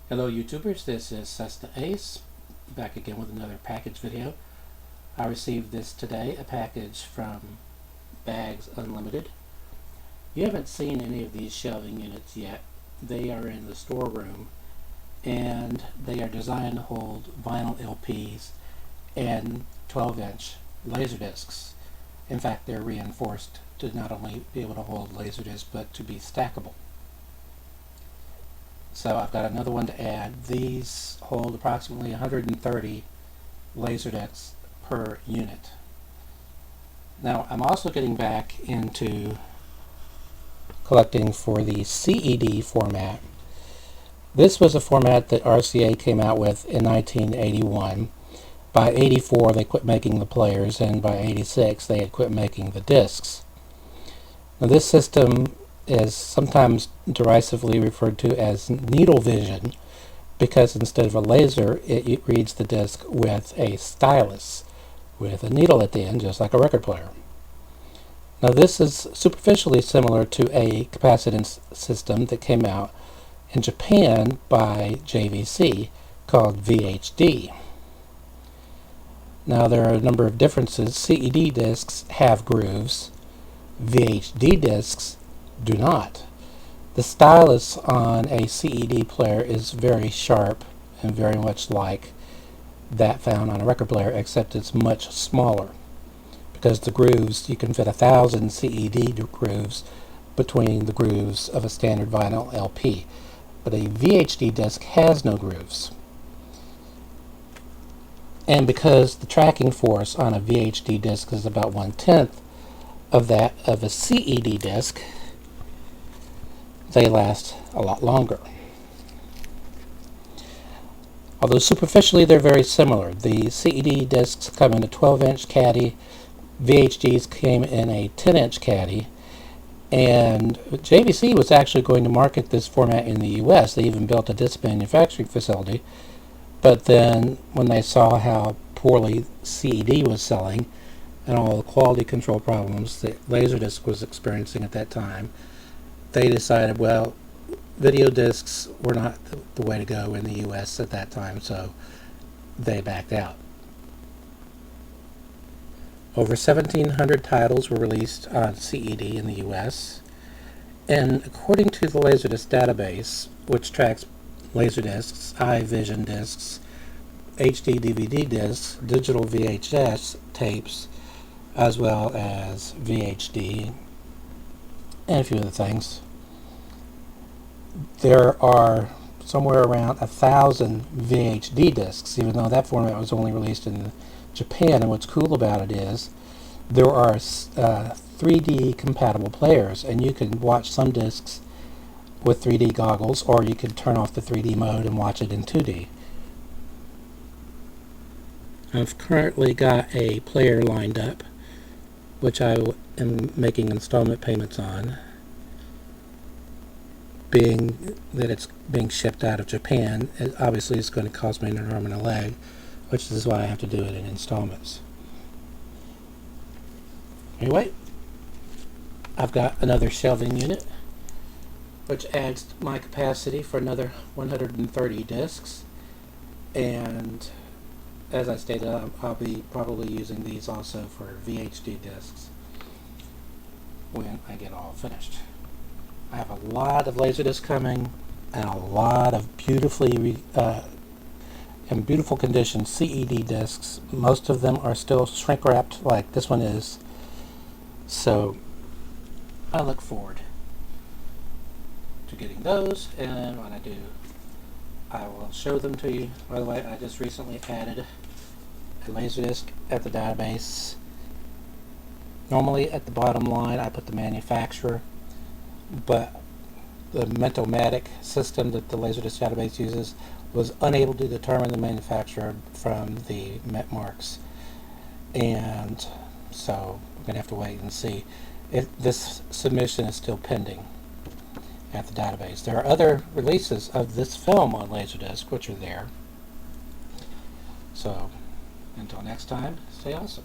Hello YouTubers, this is Cessna Ace, back again with another package video. I received this today, a package from Bags Unlimited. You haven't seen any of these shelving units yet. They are in the storeroom and they are designed to hold vinyl LPs and 12-inch Laserdiscs. In fact, they're reinforced to not only be able to hold Laserdiscs but to be stackable. So I've got another one to add. These hold approximately 130 Laserdiscs per unit. Now I'm also getting back into collecting for the CED format. This was a format that RCA came out with in 1981. By 84 they quit making the players, and by 86 they had quit making the discs. Now this system is sometimes derisively referred to as needle vision because instead of a laser it reads the disc with a stylus with a needle at the end, just like a record player. Now this is superficially similar to a capacitance system that came out in Japan by JVC called VHD. Now there are a number of differences. CED discs have grooves, VHD discs do not. The stylus on a CED player is very sharp and very much like that found on a record player, except it's much smaller because the grooves, you can fit 1,000 CED grooves between the grooves of a standard vinyl LP, but a VHD disc has no grooves. And because the tracking force on a VHD disc is about 1/10 of that of a CED disc, they last a lot longer. Although superficially they're very similar. The CED discs come in a 12-inch caddy, VHDs came in a 10-inch caddy, and JVC was actually going to market this format in the US. They even built a disc manufacturing facility, but then when they saw how poorly CED was selling and all the quality control problems that Laserdisc was experiencing at that time, they decided, well, video discs were not the way to go in the US at that time, so they backed out. Over 1,700 titles were released on CED in the US, and according to the Laserdisc database, which tracks Laserdiscs, iVision discs, HD DVD discs, digital VHS tapes, as well as VHD, and a few other things, there are somewhere around 1,000 VHD discs, even though that format was only released in Japan. And what's cool about it is there are 3D compatible players, and you can watch some discs with 3D goggles, or you can turn off the 3D mode and watch it in 2D. I've currently got a player lined up, which I am making installment payments on. Being that it's being shipped out of Japan, obviously it's going to cost me an arm and a leg, which is why I have to do it in installments. Anyway, I've got another shelving unit, which adds my capacity for another 130 discs, and as I stated, I'll be probably using these also for VHD discs when I get all finished. I have a lot of Laserdiscs coming, and a lot of beautifully in beautiful condition CED discs. Most of them are still shrink wrapped like this one is, so I look forward to getting those, and when I do, I will show them to you. By the way, I just recently added a Laserdisc at the database. Normally at the bottom line I put the manufacturer, but the Mentomatic system that the Laserdisc database uses was unable to determine the manufacturer from the MET marks, and so we're going to have to wait and see. This submission is still pending at the database. There are other releases of this film on Laserdisc which are there. So until next time, stay awesome.